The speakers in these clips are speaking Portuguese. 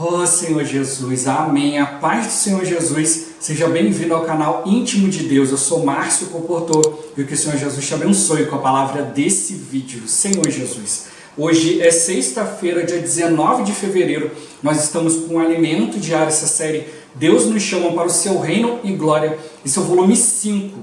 Oh Senhor Jesus, amém. A paz do Senhor Jesus, seja bem-vindo ao canal Íntimo de Deus. Eu sou Márcio Comportor e que o Senhor Jesus te abençoe com a palavra desse vídeo. Senhor Jesus, hoje é sexta-feira, dia 19 de fevereiro. Nós estamos com o Alimento Diário, essa série Deus nos chama para o seu reino e glória. Esse é o volume 5,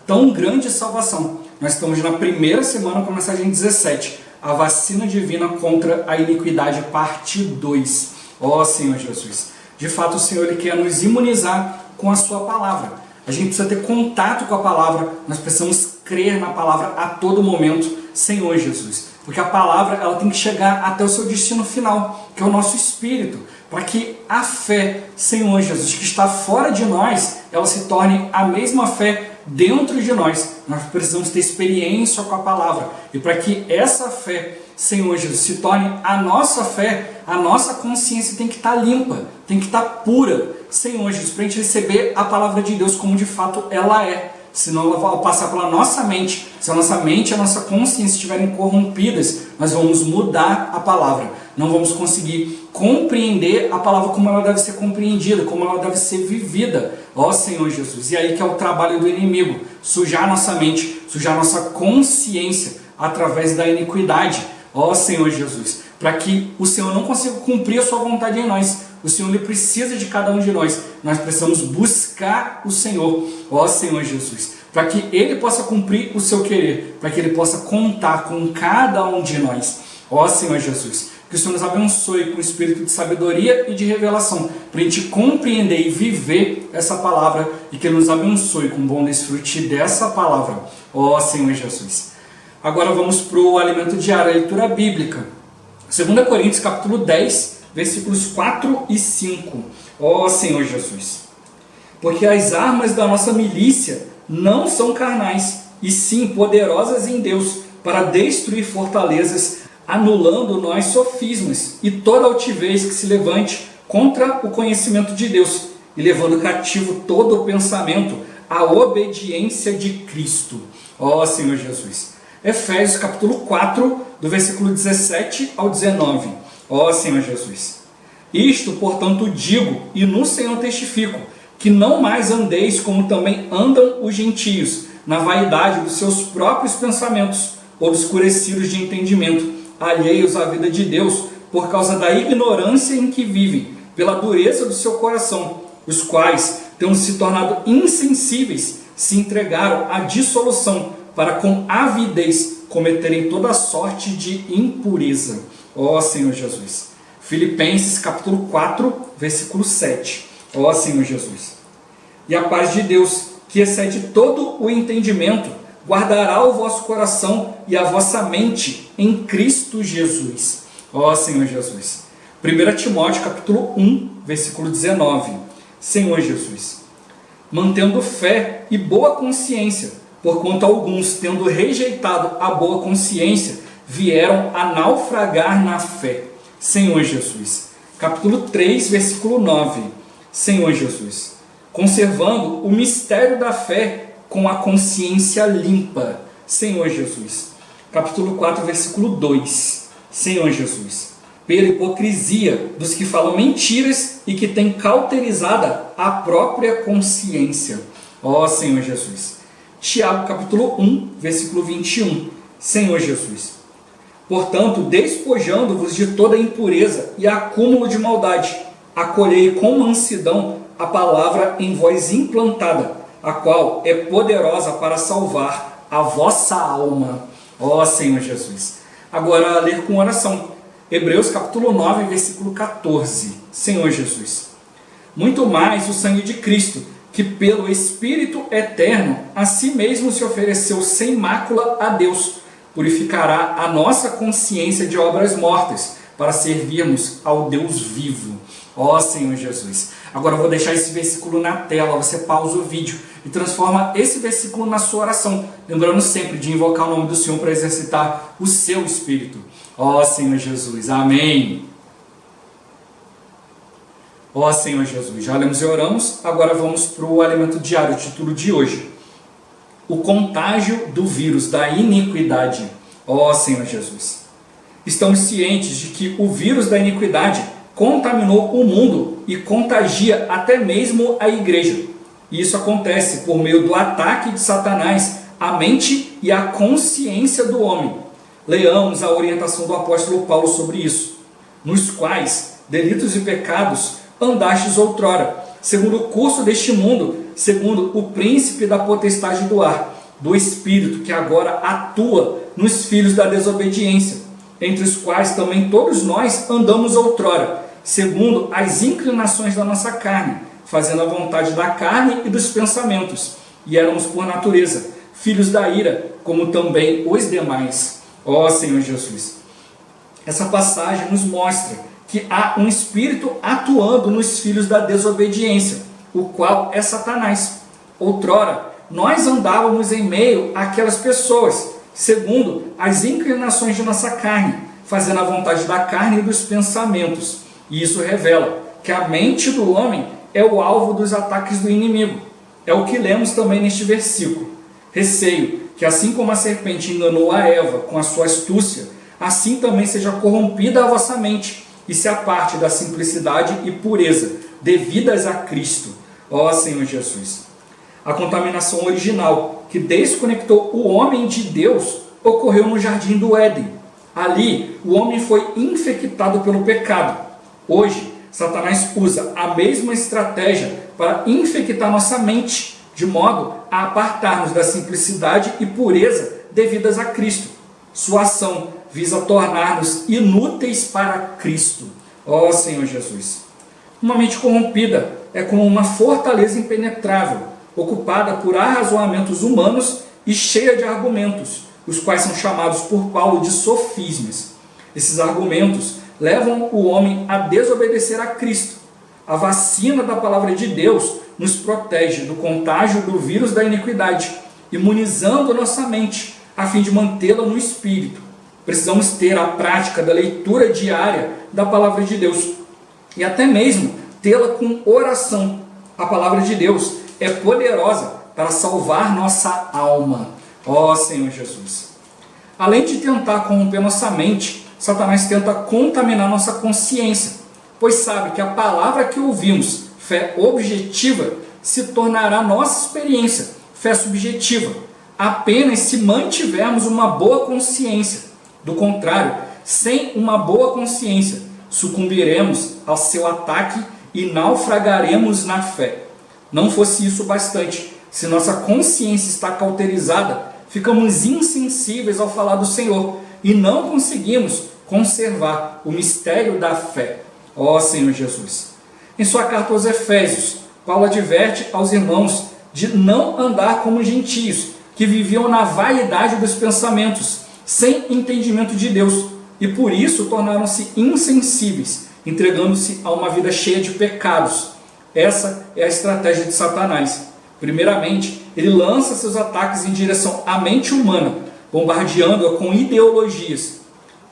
Tão Grande Salvação. Nós estamos na primeira semana com a mensagem 17, a vacina divina contra a iniquidade, parte 2. Ó Senhor Jesus, de fato o Senhor ele quer nos imunizar com a sua palavra. A gente precisa ter contato com a palavra, nós precisamos crer na palavra a todo momento, Senhor Jesus. Porque a palavra ela tem que chegar até o seu destino final, que é o nosso espírito, para que a fé, Senhor Jesus, que está fora de nós, ela se torne a mesma fé dentro de nós. Nós precisamos ter experiência com a palavra. E para que essa fé, Senhor Jesus, se torne a nossa fé, a nossa consciência tem que estar limpa, tem que estar pura, Senhor Jesus, para a gente receber a palavra de Deus como de fato ela é. Senão ela vai passar pela nossa mente. Se a nossa mente e a nossa consciência estiverem corrompidas, nós vamos mudar a palavra. Não vamos conseguir compreender a palavra como ela deve ser compreendida, como ela deve ser vivida. Ó Senhor Jesus, e aí que é o trabalho do inimigo, sujar a nossa mente, sujar a nossa consciência através da iniquidade. Ó Senhor Jesus, para que o Senhor não consiga cumprir a sua vontade em nós. O Senhor ele precisa de cada um de nós. Nós precisamos buscar o Senhor, ó Senhor Jesus, para que Ele possa cumprir o seu querer, para que Ele possa contar com cada um de nós. Ó Senhor Jesus, que o Senhor nos abençoe com o espírito de sabedoria e de revelação, para a gente compreender e viver essa palavra, e que Ele nos abençoe com bom desfrute dessa palavra. Ó Senhor Jesus. Agora vamos para o alimento diário, a leitura bíblica. 2 Coríntios capítulo 10, versículos 4 e 5. Ó Senhor Jesus. Porque as armas da nossa milícia não são carnais, e sim poderosas em Deus, para destruir fortalezas, anulando nós sofismas e toda altivez que se levante contra o conhecimento de Deus, e levando cativo todo o pensamento à obediência de Cristo. Ó Senhor Jesus. Efésios capítulo 4, do versículo 17 ao 19. Ó Senhor Jesus. Isto, portanto, digo, e no Senhor testifico, que não mais andeis como também andam os gentios, na vaidade dos seus próprios pensamentos, obscurecidos de entendimento, alheios à vida de Deus, por causa da ignorância em que vivem, pela dureza do seu coração, os quais, tendo se tornado insensíveis, se entregaram à dissolução, para com avidez cometerem toda sorte de impureza. Ó Senhor Jesus. Filipenses capítulo 4, versículo 7. Ó Senhor Jesus. E a paz de Deus, que excede todo o entendimento, guardará o vosso coração e a vossa mente em Cristo Jesus. Ó Senhor Jesus. 1 Timóteo capítulo 1, versículo 19. Senhor Jesus. Mantendo fé e boa consciência, porquanto alguns, tendo rejeitado a boa consciência, vieram a naufragar na fé. Senhor Jesus. Capítulo 3, versículo 9. Senhor Jesus. Conservando o mistério da fé com a consciência limpa. Senhor Jesus. Capítulo 4, versículo 2. Senhor Jesus. Pela hipocrisia dos que falam mentiras e que têm cauterizada a própria consciência. Ó Senhor Jesus. Tiago capítulo 1, versículo 21. Senhor Jesus. Portanto, despojando-vos de toda impureza e acúmulo de maldade, acolhei com mansidão a palavra em vós implantada, a qual é poderosa para salvar a vossa alma. Ó Senhor Jesus. Agora, ler com oração. Hebreus capítulo 9, versículo 14. Senhor Jesus. Muito mais o sangue de Cristo, que pelo Espírito eterno a si mesmo se ofereceu sem mácula a Deus, purificará a nossa consciência de obras mortas, para servirmos ao Deus vivo. Ó Senhor Jesus. Agora eu vou deixar esse versículo na tela, você pausa o vídeo e transforma esse versículo na sua oração, lembrando sempre de invocar o nome do Senhor para exercitar o seu espírito. Ó Senhor Jesus. Amém. Ó Senhor Jesus, já lemos e oramos, agora vamos para o alimento diário, o título de hoje. O contágio do vírus da iniquidade. Ó Senhor Jesus. Estamos cientes de que o vírus da iniquidade contaminou o mundo e contagia até mesmo a igreja. E isso acontece por meio do ataque de Satanás à mente e à consciência do homem. Leamos a orientação do apóstolo Paulo sobre isso. Nos quais delitos e pecados andastes outrora, segundo o curso deste mundo, segundo o príncipe da potestade do ar, do espírito que agora atua nos filhos da desobediência, entre os quais também todos nós andamos outrora, segundo as inclinações da nossa carne, fazendo a vontade da carne e dos pensamentos, e éramos por natureza filhos da ira, como também os demais. Ó Senhor Jesus! Essa passagem nos mostra que há um espírito atuando nos filhos da desobediência, o qual é Satanás. Outrora, nós andávamos em meio àquelas pessoas, segundo as inclinações de nossa carne, fazendo a vontade da carne e dos pensamentos. E isso revela que a mente do homem é o alvo dos ataques do inimigo. É o que lemos também neste versículo. Receio que, assim como a serpente enganou a Eva com a sua astúcia, assim também seja corrompida a vossa mente e se aparte da simplicidade e pureza devidas a Cristo. Ó Senhor Jesus! A contaminação original que desconectou o homem de Deus ocorreu no jardim do Éden. Ali, o homem foi infectado pelo pecado. Hoje, Satanás usa a mesma estratégia para infectar nossa mente, de modo a apartar-nos da simplicidade e pureza devidas a Cristo. Sua ação visa tornar-nos inúteis para Cristo. Ó Senhor Jesus! Uma mente corrompida é como uma fortaleza impenetrável, ocupada por arrazoamentos humanos e cheia de argumentos, os quais são chamados por Paulo de sofismas. Esses argumentos levam o homem a desobedecer a Cristo. A vacina da palavra de Deus nos protege do contágio do vírus da iniquidade, imunizando nossa mente, a fim de mantê-la no espírito. Precisamos ter a prática da leitura diária da palavra de Deus e até mesmo tê-la com oração. A palavra de Deus é poderosa para salvar nossa alma. Ó Senhor Jesus! Além de tentar corromper nossa mente, Satanás tenta contaminar nossa consciência, pois sabe que a palavra que ouvimos, fé objetiva, se tornará nossa experiência, fé subjetiva, apenas se mantivermos uma boa consciência. Do contrário, sem uma boa consciência, sucumbiremos ao seu ataque e naufragaremos na fé. Não fosse isso bastante, se nossa consciência está cauterizada, ficamos insensíveis ao falar do Senhor e não conseguimos conservar o mistério da fé. Ó Senhor Jesus! Em sua carta aos Efésios, Paulo adverte aos irmãos de não andar como gentios, que viviam na vaidade dos pensamentos, sem entendimento de Deus, e por isso tornaram-se insensíveis, entregando-se a uma vida cheia de pecados. Essa é a estratégia de Satanás. Primeiramente, ele lança seus ataques em direção à mente humana, bombardeando-a com ideologias.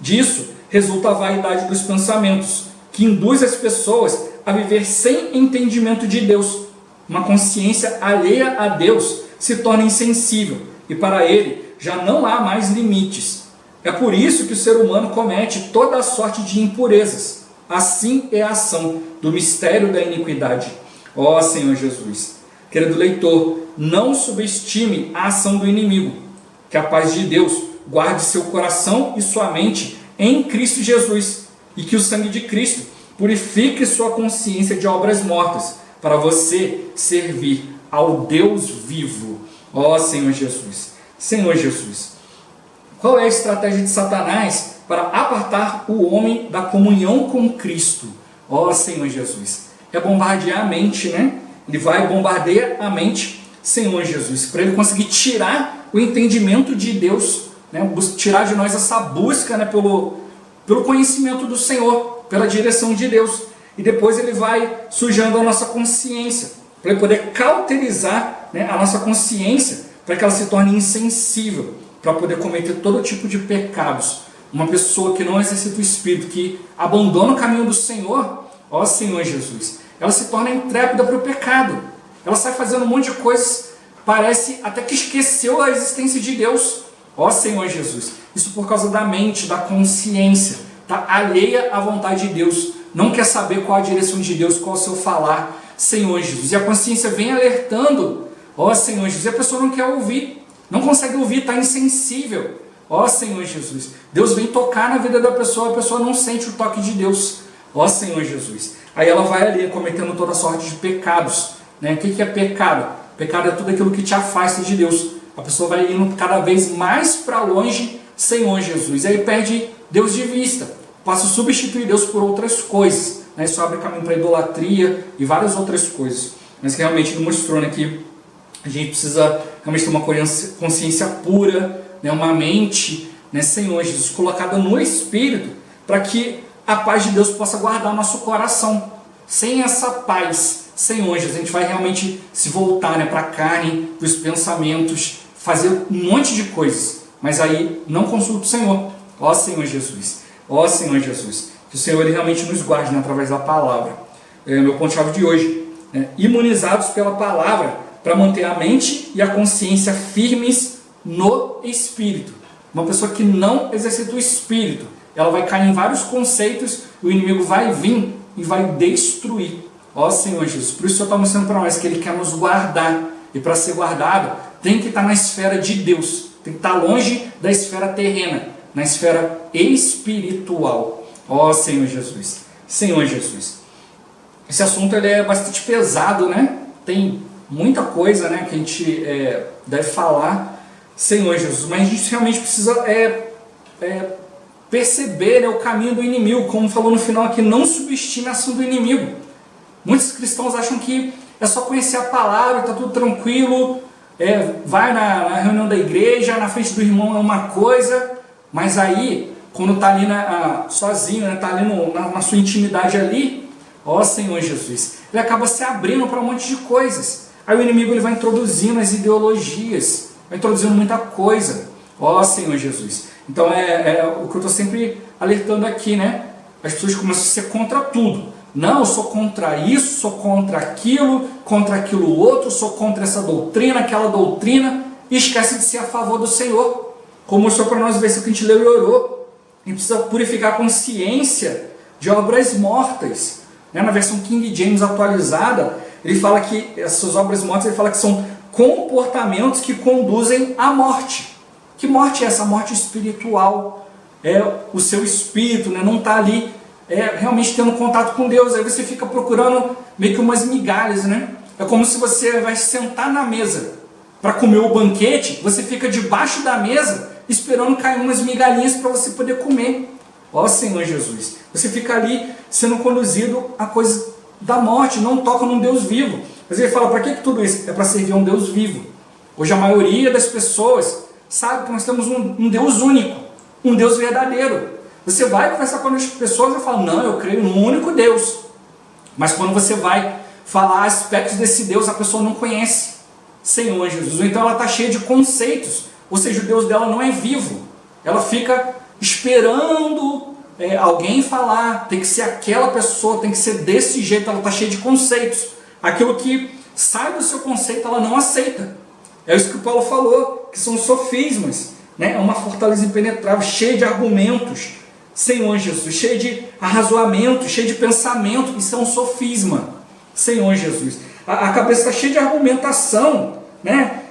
Disso resulta a vaidade dos pensamentos, que induz as pessoas a viver sem entendimento de Deus. Uma consciência alheia a Deus se torna insensível e para ele já não há mais limites. É por isso que o ser humano comete toda a sorte de impurezas. Assim é a ação do mistério da iniquidade. Ó Senhor Jesus! Querido leitor, não subestime a ação do inimigo. Que a paz de Deus guarde seu coração e sua mente em Cristo Jesus, e que o sangue de Cristo purifique sua consciência de obras mortas, para você servir ao Deus vivo. Ó Senhor Jesus! Senhor Jesus, qual é a estratégia de Satanás para apartar o homem da comunhão com Cristo? Ó Senhor Jesus, é bombardear a mente, né? Ele vai bombardear a mente, Senhor Jesus, para ele conseguir tirar o entendimento de Deus, né? Tirar de nós essa busca, né? pelo conhecimento do Senhor, pela direção de Deus. E depois ele vai sujando a nossa consciência, para ele poder cauterizar, né, a nossa consciência, para que ela se torne insensível, para poder cometer todo tipo de pecados. Uma pessoa que não exercita o Espírito, que abandona o caminho do Senhor, ó Senhor Jesus, ela se torna intrépida para o pecado. Ela sai fazendo um monte de coisas, parece até que esqueceu a existência de Deus. Ó Senhor Jesus, isso por causa da mente, da consciência, tá alheia à vontade de Deus, não quer saber qual a direção de Deus, qual o seu falar, Senhor Jesus. E a consciência vem alertando, ó Senhor Jesus, e a pessoa não quer ouvir, não consegue ouvir, está insensível. Ó Senhor Jesus, Deus vem tocar na vida da pessoa, a pessoa não sente o toque de Deus. Ó Senhor Jesus. Aí ela vai ali cometendo toda sorte de pecados. Né? O que é pecado? Pecado é tudo aquilo que te afasta de Deus. A pessoa vai indo cada vez mais para longe, Senhor Jesus. E aí perde Deus de vista. Passa a substituir Deus por outras coisas. Né? Isso abre caminho para idolatria e várias outras coisas. Mas que realmente ele mostrou, né, que a gente precisa realmente ter uma consciência pura, né, uma mente, né, Senhor Jesus, colocada no Espírito, para que a paz de Deus possa guardar nosso coração. Sem essa paz, Senhor Jesus, a gente vai realmente se voltar, né, para a carne, para os pensamentos, fazer um monte de coisas, mas aí não consulta o Senhor. Ó Senhor Jesus, ó Senhor Jesus, que o Senhor ele realmente nos guarde, né, através da palavra. Meu ponto-chave de hoje, né, imunizados pela palavra, para manter a mente e a consciência firmes no Espírito. Uma pessoa que não exercita o Espírito, ela vai cair em vários conceitos, o inimigo vai vir e vai destruir. Ó Senhor Jesus, por isso o Senhor está mostrando para nós que Ele quer nos guardar. E para ser guardado, tem que estar na esfera de Deus. Tem que estar longe da esfera terrena, na esfera espiritual. Ó Senhor Jesus. Senhor Jesus. Esse assunto ele é bastante pesado, né? Tem muita coisa, né, que a gente deve falar, Senhor Jesus. Mas a gente realmente precisa perceber, né, o caminho do inimigo. Como falou no final aqui, não subestime a ação do inimigo. Muitos cristãos acham que é só conhecer a palavra, está tudo tranquilo, vai na reunião da igreja, na frente do irmão é uma coisa, mas aí, quando está ali sozinho, está ali na sua intimidade ali, ó Senhor Jesus, ele acaba se abrindo para um monte de coisas. Aí o inimigo ele vai introduzindo as ideologias, vai introduzindo muita coisa, ó Senhor Jesus. Então o que eu estou sempre alertando aqui, né? As pessoas começam a ser contra tudo. Não, eu sou contra isso, sou contra aquilo outro, sou contra essa doutrina, aquela doutrina, e esquece de ser a favor do Senhor. Como mostrou para nós o versículo que a gente leu e orou. A gente precisa purificar a consciência de obras mortas. Né? Na versão King James atualizada, ele fala que essas obras mortas, ele fala que são comportamentos que conduzem à morte. Que morte é essa? Morte espiritual. O seu espírito, né, não está ali realmente tendo contato com Deus. Aí você fica procurando meio que umas migalhas, né? É como se você vai sentar na mesa para comer o banquete, você fica debaixo da mesa esperando cair umas migalhinhas para você poder comer. Ó Senhor Jesus, você fica ali sendo conduzido a coisa da morte, não toca num Deus vivo. Mas ele fala, para que tudo isso? É para servir a um Deus vivo. Hoje a maioria das pessoas sabe que nós temos um Deus único, um Deus verdadeiro. Você vai conversar com as pessoas e fala, não, eu creio num único Deus. Mas quando você vai falar aspectos desse Deus, a pessoa não conhece. Senhor Jesus. Então ela está cheia de conceitos. Ou seja, o Deus dela não é vivo. Ela fica esperando alguém falar. Tem que ser aquela pessoa, tem que ser desse jeito. Ela está cheia de conceitos. Aquilo que sai do seu conceito, ela não aceita. É isso que o Paulo falou, que são sofismas. Né? É uma fortaleza impenetrável, cheia de argumentos. Senhor Jesus, cheio de arrazoamento, cheio de pensamento, isso é um sofisma, Senhor Jesus. A cabeça está cheia de argumentação, né?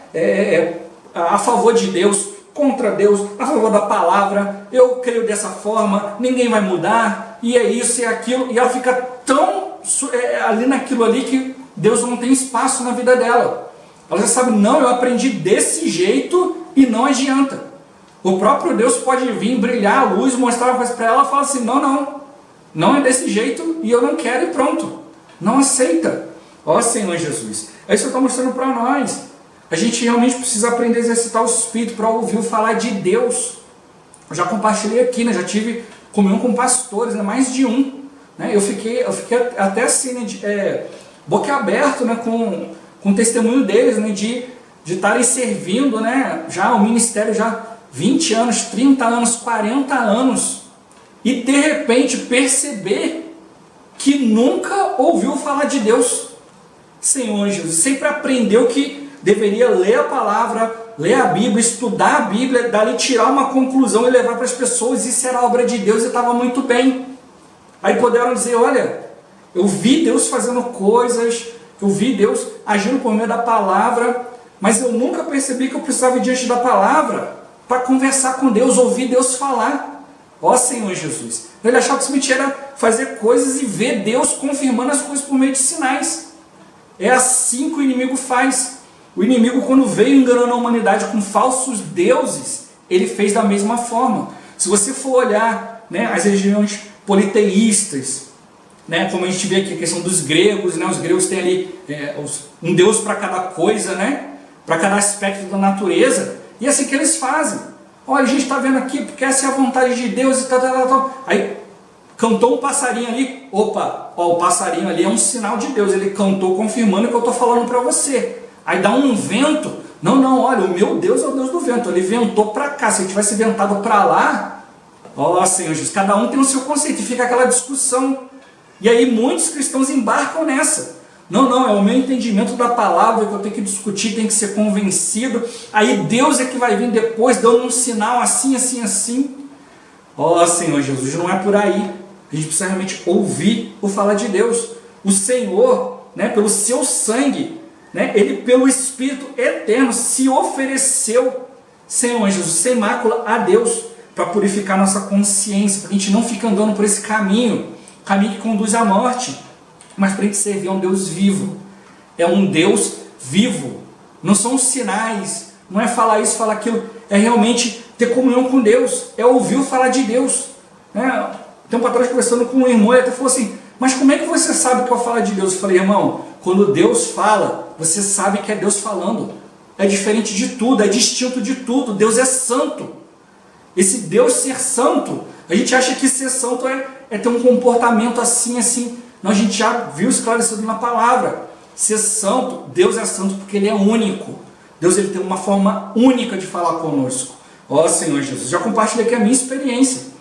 A favor de Deus, contra Deus, a favor da palavra, eu creio dessa forma, ninguém vai mudar, e é isso e aquilo, e ela fica tão ali naquilo ali que Deus não tem espaço na vida dela. Ela já sabe, não, eu aprendi desse jeito e não adianta. O próprio Deus pode vir, brilhar a luz, mostrar uma coisa para ela e falar assim, não é desse jeito e eu não quero e pronto. Não aceita. Ó Senhor Jesus. É isso que eu estou mostrando para nós. A gente realmente precisa aprender a exercitar o Espírito para ouvir falar de Deus. Eu já compartilhei aqui, né? Já tive comunhão com pastores, né? Mais de um. Né? Eu fiquei até assim, né? Boquiaberto, né? Com o testemunho deles, né? De estarem servindo, né? Já o ministério já 20 anos, 30 anos, 40 anos, e de repente perceber que nunca ouviu falar de Deus. Senhor Jesus, sempre aprendeu que deveria ler a palavra, ler a Bíblia, estudar a Bíblia, dali tirar uma conclusão e levar para as pessoas, isso era obra de Deus e estava muito bem. Aí puderam dizer, olha, eu vi Deus fazendo coisas, eu vi Deus agindo por meio da palavra, mas eu nunca percebi que eu precisava ir diante da palavra para conversar com Deus, ouvir Deus falar. Ó Senhor Jesus. Ele achava que simplesmente era fazer coisas e ver Deus confirmando as coisas por meio de sinais. É assim que o inimigo faz. O inimigo, quando veio enganando a humanidade com falsos deuses, ele fez da mesma forma. Se você for olhar, né, as religiões politeístas, né, como a gente vê aqui a questão dos gregos, né, os gregos têm ali um deus para cada coisa, né, para cada aspecto da natureza, e é assim que eles fazem. Olha, a gente está vendo aqui porque essa é a vontade de Deus e tal. Aí cantou um passarinho ali, opa, ó, o passarinho ali é um sinal de Deus, ele cantou confirmando o que eu estou falando para você. Aí dá um vento, não, olha, o meu Deus é o Deus do vento, ele ventou para cá, se ele tivesse ventado para lá, ó Senhor Jesus, cada um tem o seu conceito, e fica aquela discussão. E aí muitos cristãos embarcam nessa. Não, é o meu entendimento da palavra que eu tenho que discutir, tem que ser convencido. Aí Deus é que vai vir depois, dando um sinal assim. Ó Senhor Jesus, não é por aí. A gente precisa realmente ouvir o falar de Deus. O Senhor, né, pelo seu sangue, né, Ele pelo Espírito eterno se ofereceu, Senhor Jesus, sem mácula a Deus, para purificar nossa consciência, para que a gente não fique andando por esse caminho que conduz à morte, mas para a gente servir a um Deus vivo. É um Deus vivo. Não são sinais, não é falar isso, falar aquilo, é realmente ter comunhão com Deus, é ouvir o falar de Deus. Né? Tempo atrás, conversando com um irmão, ele até falou assim, mas como é que você sabe que é o falar de Deus? Eu falei, irmão, quando Deus fala, você sabe que é Deus falando. É diferente de tudo, é distinto de tudo. Deus é santo. Esse Deus ser santo, a gente acha que ser santo é ter um comportamento assim. Não, a gente já viu esclarecido na palavra. Ser santo, Deus é santo porque Ele é único. Deus ele tem uma forma única de falar conosco. Ó Senhor Jesus, já compartilhei aqui a minha experiência.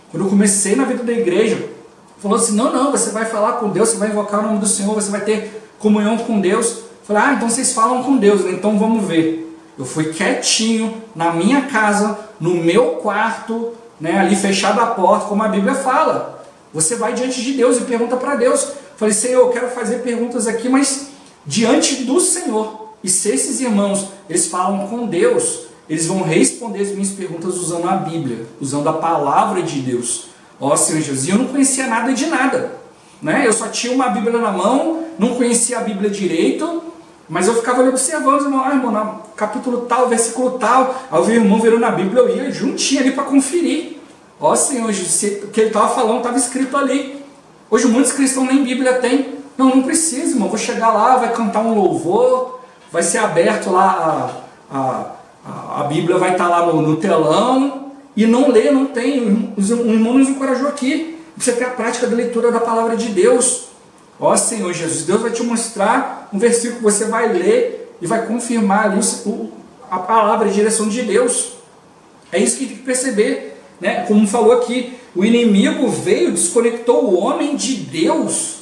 Quando eu comecei na vida da igreja, falou assim, não, você vai falar com Deus, você vai invocar o nome do Senhor, você vai ter comunhão com Deus. Eu falei, então vocês falam com Deus, né? Então vamos ver. Eu fui quietinho, na minha casa, no meu quarto, né, ali fechada a porta, como a Bíblia fala. Você vai diante de Deus e pergunta para Deus. Falei, Senhor, eu quero fazer perguntas aqui, mas diante do Senhor. E se esses irmãos, eles falam com Deus, eles vão responder as minhas perguntas usando a Bíblia, usando a palavra de Deus. Ó Senhor Jesus, e eu não conhecia nada de nada. Né? Eu só tinha uma Bíblia na mão, não conhecia a Bíblia direito, mas eu ficava ali observando, irmão, no capítulo tal, versículo tal. Aí eu vi o irmão virando a Bíblia, eu ia juntinho ali para conferir. Ó Senhor Jesus, o que ele estava falando estava escrito ali. Hoje muitos cristãos nem Bíblia têm. Não precisa, irmão. Vou chegar lá, vai cantar um louvor, vai ser aberto lá, a Bíblia vai estar lá no telão, e não lê, não tem. O irmão nos encorajou aqui. Você tem a prática da leitura da palavra de Deus. Ó Senhor Jesus, Deus vai te mostrar um versículo que você vai ler e vai confirmar ali a palavra e a direção de Deus. É isso que tem que perceber. Né? Como falou aqui, o inimigo veio, desconectou o homem de Deus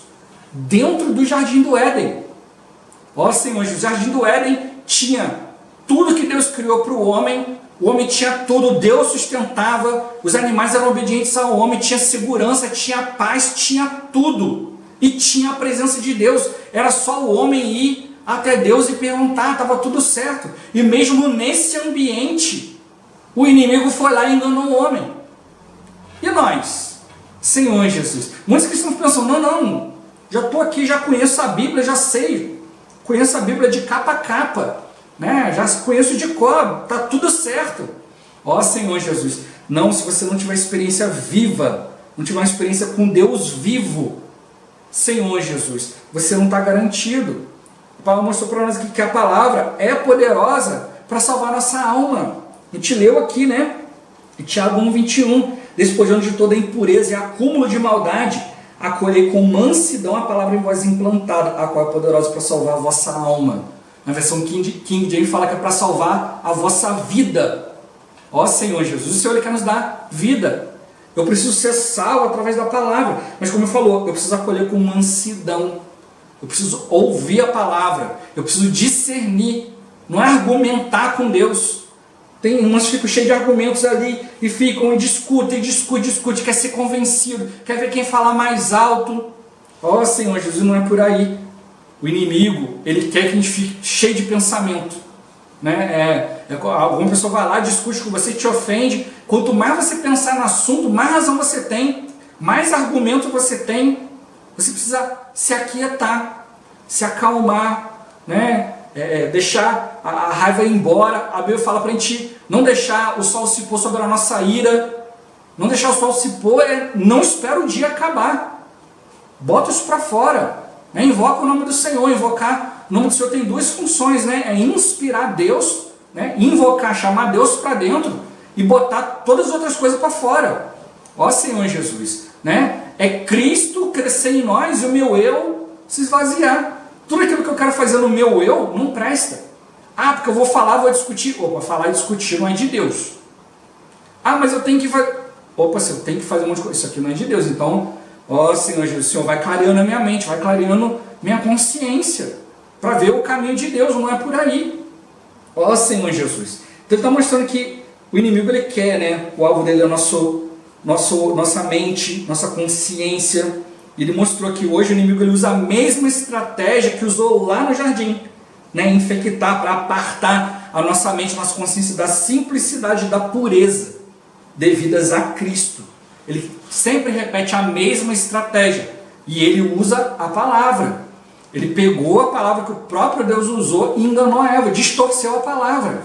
dentro do Jardim do Éden. Ó Senhor, o Jardim do Éden tinha tudo que Deus criou para o homem tinha tudo, Deus sustentava, os animais eram obedientes ao homem, tinha segurança, tinha paz, tinha tudo. E tinha a presença de Deus, era só o homem ir até Deus e perguntar, estava tudo certo. E mesmo nesse ambiente, o inimigo foi lá e enganou o homem. E nós? Senhor Jesus. Muitos cristãos pensam, não, já estou aqui, já conheço a Bíblia, já sei. Conheço a Bíblia de capa a capa. Né? Já conheço de cor, está tudo certo. Ó Senhor Jesus. Não, se você não tiver experiência viva, não tiver uma experiência com Deus vivo, Senhor Jesus, você não está garantido. O Paulo mostrou para nós aqui que a palavra é poderosa para salvar nossa alma. A gente leu aqui, né? Em Tiago 1,21, despojando de toda impureza e acúmulo de maldade, acolhei com mansidão a palavra em vós implantada, a qual é poderosa para salvar a vossa alma. Na versão King James fala que é para salvar a vossa vida. Ó Senhor Jesus, o Senhor ele quer nos dar vida. Eu preciso ser salvo através da palavra. Mas como eu falou, eu preciso acolher com mansidão. Eu preciso ouvir a palavra. Eu preciso discernir. Não é argumentar com Deus. Tem umas que ficam cheios de argumentos ali e ficam e discutem, quer ser convencido, quer ver quem fala mais alto. Ó Senhor Jesus, não é por aí. O inimigo, ele quer que a gente fique cheio de pensamento. Né? Alguma pessoa vai lá, discute com você, te ofende. Quanto mais você pensar no assunto, mais razão você tem, mais argumento você tem. Você precisa se aquietar, se acalmar, né? Deixar a raiva ir embora. A Bíblia fala para a gente não deixar o sol se pôr sobre a nossa ira. Não deixar o sol se pôr, não espera o dia acabar. Bota isso para fora. Né? Invoca o nome do Senhor. Invocar o nome do Senhor tem duas funções, né? É inspirar Deus, né? Invocar, chamar Deus para dentro e botar todas as outras coisas para fora. Ó Senhor Jesus, né? É Cristo crescer em nós e o meu eu se esvaziar. Tudo aquilo que eu quero fazer no meu eu não presta. Ah, porque eu vou falar, vou discutir. Opa, falar e discutir não é de Deus. Ah, mas eu tenho que fazer... Opa, se eu tenho que fazer um monte de coisa, isso aqui não é de Deus. Então, ó Senhor Jesus, o Senhor vai clareando a minha mente, vai clareando minha consciência, para ver o caminho de Deus, não é por aí. Ó Senhor Jesus. Então ele está mostrando que o inimigo, ele quer, né? O alvo dele é nossa mente, nossa consciência. Ele mostrou que hoje o inimigo ele usa a mesma estratégia que usou lá no jardim, né? Infectar, para apartar a nossa mente, nossa consciência da simplicidade e da pureza devidas a Cristo. Ele sempre repete a mesma estratégia e ele usa a palavra. Ele pegou a palavra que o próprio Deus usou e enganou a Eva, distorceu a palavra.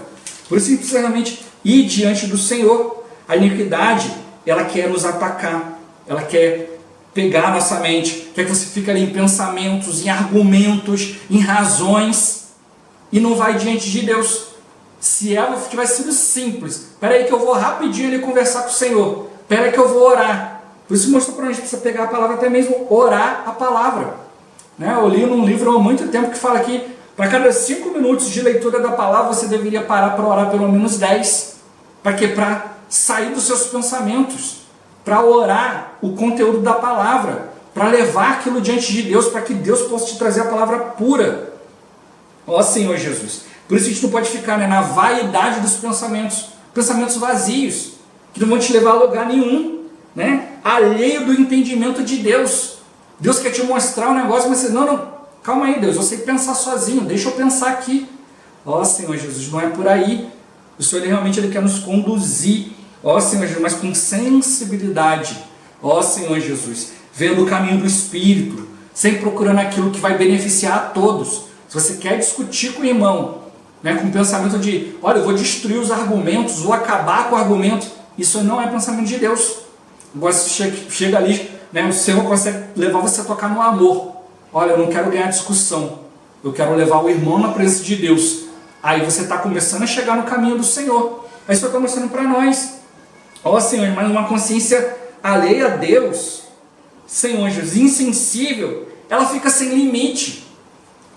Por isso, simplesmente, ir diante do Senhor. A iniquidade, ela quer nos atacar, ela quer pegar a nossa mente, quer que você fique ali em pensamentos, em argumentos, em razões, e não vai diante de Deus. Se Eva tivesse sido simples, espera aí que eu vou rapidinho ali conversar com o Senhor, espera aí que eu vou orar. Por isso mostrou para a gente precisa pegar a palavra, até mesmo orar a palavra. Né? Eu li num livro há muito tempo que fala que para cada 5 minutos de leitura da palavra você deveria parar para orar pelo menos 10. Para quê? Para sair dos seus pensamentos, para orar o conteúdo da palavra, para levar aquilo diante de Deus, para que Deus possa te trazer a palavra pura. Ó Senhor Jesus. Por isso a gente não pode ficar, né, na vaidade dos pensamentos, pensamentos vazios, que não vão te levar a lugar nenhum, né? Alheio do entendimento de Deus. Deus quer te mostrar um negócio, mas você, não, calma aí Deus, eu sei pensar sozinho, deixa eu pensar aqui. Ó Senhor Jesus, não é por aí. O Senhor realmente ele quer nos conduzir, ó Senhor Jesus, mas com sensibilidade. Ó Senhor Jesus, vendo o caminho do Espírito, sempre procurando aquilo que vai beneficiar a todos. Se você quer discutir com o irmão, né, com o pensamento de, olha, eu vou destruir os argumentos, vou acabar com o argumento, isso não é pensamento de Deus. Agora você chega ali, né, o Senhor consegue levar você a tocar no amor. Olha, eu não quero ganhar discussão, eu quero levar o irmão na presença de Deus. Aí você está começando a chegar no caminho do Senhor. Aí o Senhor está mostrando para nós. Ó Senhor, mas uma consciência alheia a Deus, Senhor Jesus, insensível, ela fica sem limite.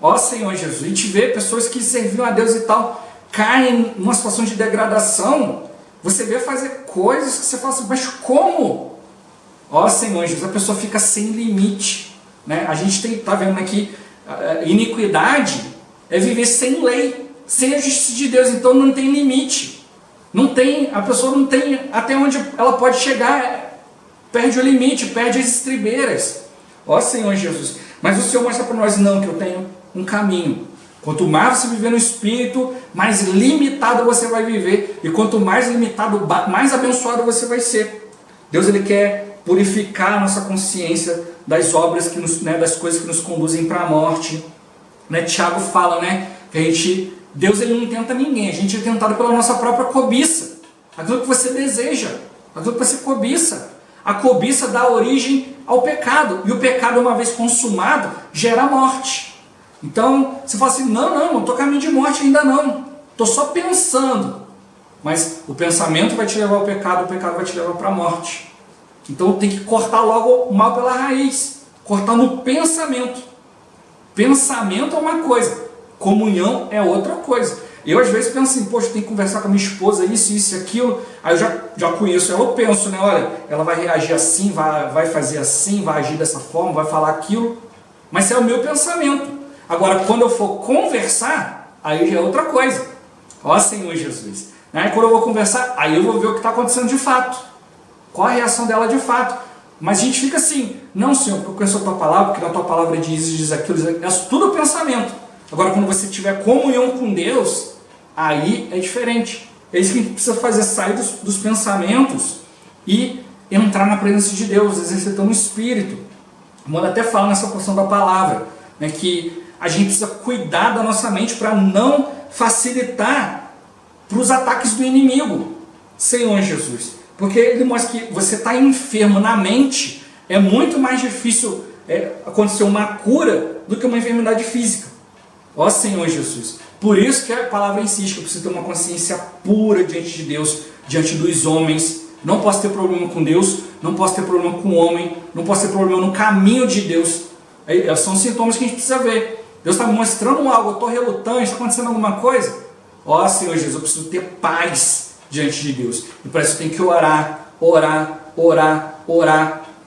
Ó Senhor Jesus, a gente vê pessoas que serviam a Deus e tal, caem numa situação de degradação. Você vê fazer coisas que você fala assim, mas como? Ó Senhor Jesus, a pessoa fica sem limite. Né? A gente está vendo aqui, iniquidade é viver sem lei, sem a justiça de Deus, então não tem limite. Não tem, a pessoa não tem até onde ela pode chegar, perde o limite, perde as estribeiras. Ó Senhor Jesus, mas o Senhor mostra para nós, não, que eu tenho um caminho. Quanto mais você viver no Espírito, mais limitado você vai viver. E quanto mais limitado, mais abençoado você vai ser. Deus ele quer purificar a nossa consciência das obras, que nos, né, das coisas que nos conduzem para a morte. Né? Tiago fala, né, que a gente, Deus ele não tenta ninguém. A gente é tentado pela nossa própria cobiça. Aquilo que você deseja, aquilo que você cobiça. A cobiça dá origem ao pecado. E o pecado, uma vez consumado, gera morte. Então, você fala assim, não estou caminho de morte ainda não. Estou só pensando. Mas o pensamento vai te levar ao pecado, o pecado vai te levar para a morte. Então tem que cortar logo o mal pela raiz. Cortar no pensamento. Pensamento é uma coisa, comunhão é outra coisa. Eu às vezes penso assim, poxa, tem que conversar com a minha esposa, isso e aquilo. Aí eu já conheço ela, eu penso, né? Olha, ela vai reagir assim, vai fazer assim, vai agir dessa forma, vai falar aquilo. Mas é o meu pensamento. Agora, quando eu for conversar, aí já é outra coisa. Ó Senhor Jesus, Né? Quando eu vou conversar, aí eu vou ver o que está acontecendo de fato. Qual a reação dela de fato. Mas a gente fica assim, não, Senhor, porque eu conheço a Tua palavra, porque na Tua palavra diz aquilo, é tudo pensamento. Agora, quando você tiver comunhão com Deus, aí é diferente. É isso que a gente precisa fazer, sair dos pensamentos e entrar na presença de Deus, exercitando o Espírito. O Mano até fala nessa porção da palavra, né, que a gente precisa cuidar da nossa mente para não facilitar para os ataques do inimigo. Senhor Jesus. Porque ele mostra que você está enfermo na mente, é muito mais difícil acontecer uma cura do que uma enfermidade física. Ó Senhor Jesus. Por isso que a palavra insiste que eu preciso ter uma consciência pura diante de Deus, diante dos homens. Não posso ter problema com Deus, não posso ter problema com o homem, não posso ter problema no caminho de Deus. São sintomas que a gente precisa ver. Deus está me mostrando algo, eu estou relutante, está acontecendo alguma coisa. Ó Senhor Jesus, eu preciso ter paz diante de Deus. E para isso eu tenho que orar,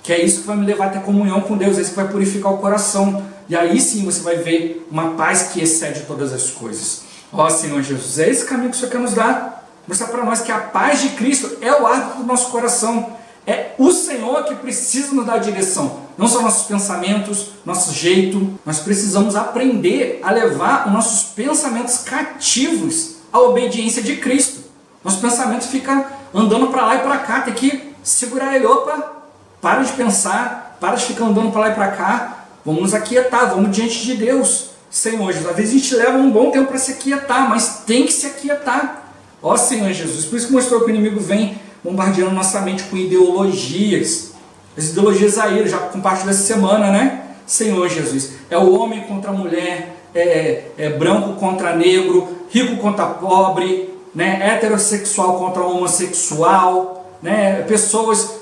que é isso que vai me levar a ter comunhão com Deus, é isso que vai purificar o coração. E aí sim você vai ver uma paz que excede todas as coisas. Ó Senhor Jesus, é esse caminho que o Senhor quer nos dar. Mostrar para nós que a paz de Cristo é o árbitro do nosso coração. É o Senhor que precisa nos dar a direção. Não são nossos pensamentos, nosso jeito. Nós precisamos aprender a levar os nossos pensamentos cativos à obediência de Cristo. Nosso pensamento fica andando para lá e para cá. Tem que segurar ele. Opa, para de pensar, para de ficar andando para lá e para cá. Vamos nos aquietar, vamos diante de Deus. Senhor Jesus, às vezes a gente leva um bom tempo para se aquietar, mas tem que se aquietar. Ó Senhor Jesus, por isso que mostrou que o inimigo vem bombardeando nossa mente com ideologias. As ideologias aí, já compartilhei essa semana, né? Senhor Jesus, é o homem contra a mulher, é branco contra negro, rico contra pobre, né? Heterossexual contra homossexual, né? Pessoas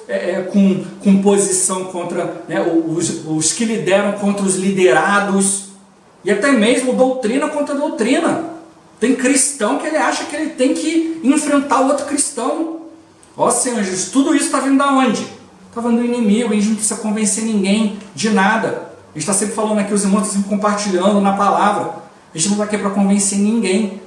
com posição contra, né? os que lideram contra os liderados, e até mesmo doutrina contra doutrina. Tem cristão que ele acha que ele tem que enfrentar o outro cristão. Ó Senhor Jesus, tudo isso está vindo da onde? Está vindo do inimigo, a gente não precisa convencer ninguém de nada. A gente está sempre falando aqui, os irmãos estão sempre compartilhando na palavra. A gente não está aqui para convencer ninguém.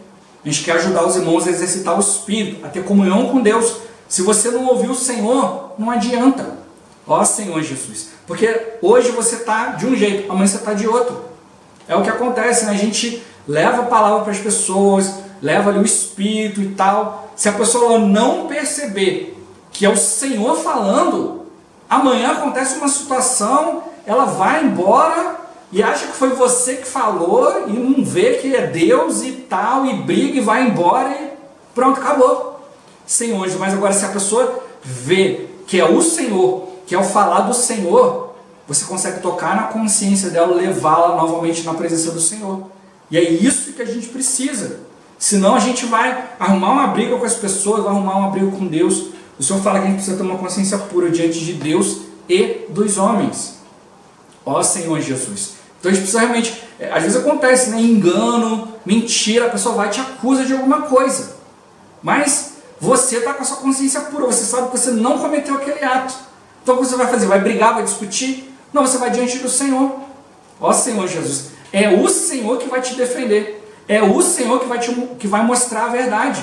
A gente quer ajudar os irmãos a exercitar o Espírito, a ter comunhão com Deus. Se você não ouviu o Senhor, não adianta. Ó Senhor Jesus. Porque hoje você está de um jeito, amanhã você está de outro. É o que acontece, né? A gente leva a palavra para as pessoas, leva ali o Espírito e tal. Se a pessoa não perceber que é o Senhor falando, amanhã acontece uma situação, ela vai embora e acha que foi você que falou e não vê que é Deus e tal, e briga e vai embora e pronto, acabou. Senhor, mas agora se a pessoa vê que é o Senhor, que é o falar do Senhor, você consegue tocar na consciência dela, levá-la novamente na presença do Senhor. E é isso que a gente precisa. Senão a gente vai arrumar uma briga com as pessoas, vai arrumar uma briga com Deus. O Senhor fala que a gente precisa ter uma consciência pura diante de Deus e dos homens. Ó Senhor Jesus. Então a gente precisa realmente, às vezes acontece, né? Engano, mentira, a pessoa vai e te acusa de alguma coisa. Mas você está com a sua consciência pura, você sabe que você não cometeu aquele ato. Então o que você vai fazer? Vai brigar, vai discutir? Não, você vai diante do Senhor. Ó Senhor Jesus, é o Senhor que vai te defender. É o Senhor que vai mostrar a verdade.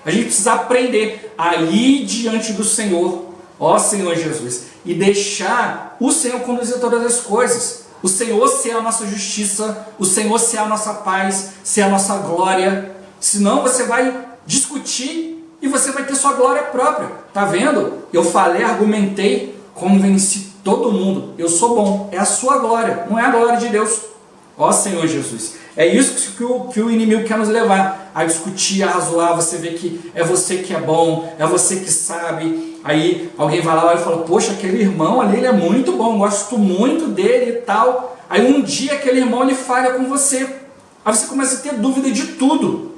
A gente precisa aprender a ir diante do Senhor, ó Senhor Jesus, e deixar o Senhor conduzir todas as coisas. O Senhor ser a nossa justiça, o Senhor ser a nossa paz, ser a nossa glória. Senão você vai discutir e você vai ter sua glória própria. Tá vendo? Eu falei, argumentei, convenci todo mundo. Eu sou bom. É a sua glória, não é a glória de Deus. Ó Senhor Jesus. É isso que o inimigo quer nos levar. A discutir, a razoar. Você vê que é você que é bom, é você que sabe. Aí alguém vai lá e fala, poxa, aquele irmão ali, ele é muito bom, gosto muito dele e tal. Aí um dia aquele irmão ele falha com você. Aí você começa a ter dúvida de tudo.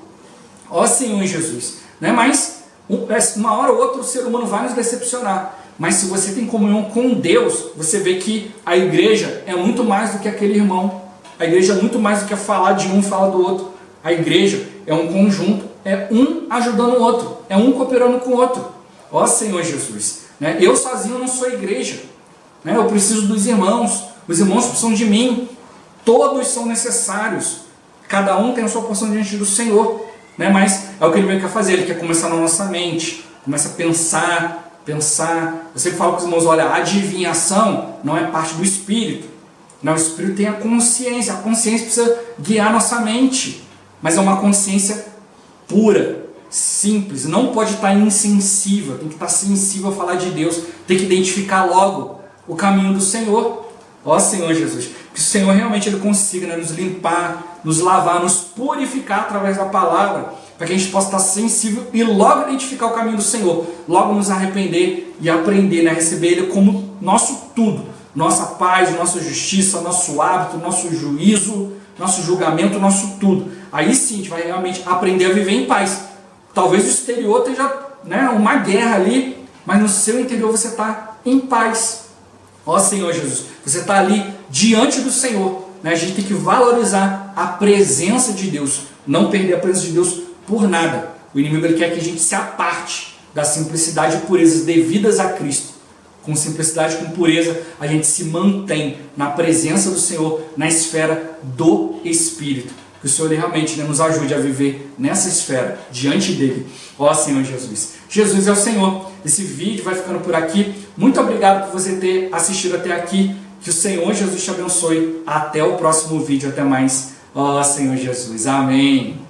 Ó Senhor Jesus. Né? Mas uma hora ou outra o ser humano vai nos decepcionar. Mas se você tem comunhão com Deus, você vê que a igreja é muito mais do que aquele irmão. A igreja é muito mais do que falar de um e falar do outro. A igreja é um conjunto, é um ajudando o outro, é um cooperando com o outro. Ó Senhor Jesus, né? Eu sozinho não sou igreja, né? Eu preciso dos irmãos, os irmãos precisam de mim, todos são necessários, cada um tem a sua porção diante do Senhor. né? Mas é o que ele quer fazer, ele quer começar na nossa mente, começa a pensar. Eu sempre falo com os irmãos, olha, a adivinhação não é parte do Espírito. Não, o Espírito tem a consciência precisa guiar nossa mente, mas é uma consciência pura, simples, não pode estar insensível, tem que estar sensível a falar de Deus, tem que identificar logo o caminho do Senhor. Ó Senhor Jesus, que o Senhor realmente ele consiga, né, nos limpar, nos lavar, nos purificar através da palavra, para que a gente possa estar sensível e logo identificar o caminho do Senhor, logo nos arrepender e aprender, né, a receber Ele como nosso tudo, nossa paz, nossa justiça, nosso hábito, nosso juízo, nosso julgamento, nosso tudo. Aí sim a gente vai realmente aprender a viver em paz. Talvez o exterior esteja, né, uma guerra ali, mas no seu interior você está em paz. Ó Senhor Jesus, você está ali diante do Senhor, né? A gente tem que valorizar a presença de Deus, não perder a presença de Deus por nada. O inimigo ele quer que a gente se aparte da simplicidade e purezas devidas a Cristo. Com simplicidade e com pureza a gente se mantém na presença do Senhor, na esfera do Espírito. Que o Senhor realmente, né, nos ajude a viver nessa esfera, diante dele. Ó Senhor Jesus. Jesus é o Senhor. Esse vídeo vai ficando por aqui. Muito obrigado por você ter assistido até aqui. Que o Senhor Jesus te abençoe. Até o próximo vídeo. Até mais. Ó Senhor Jesus. Amém.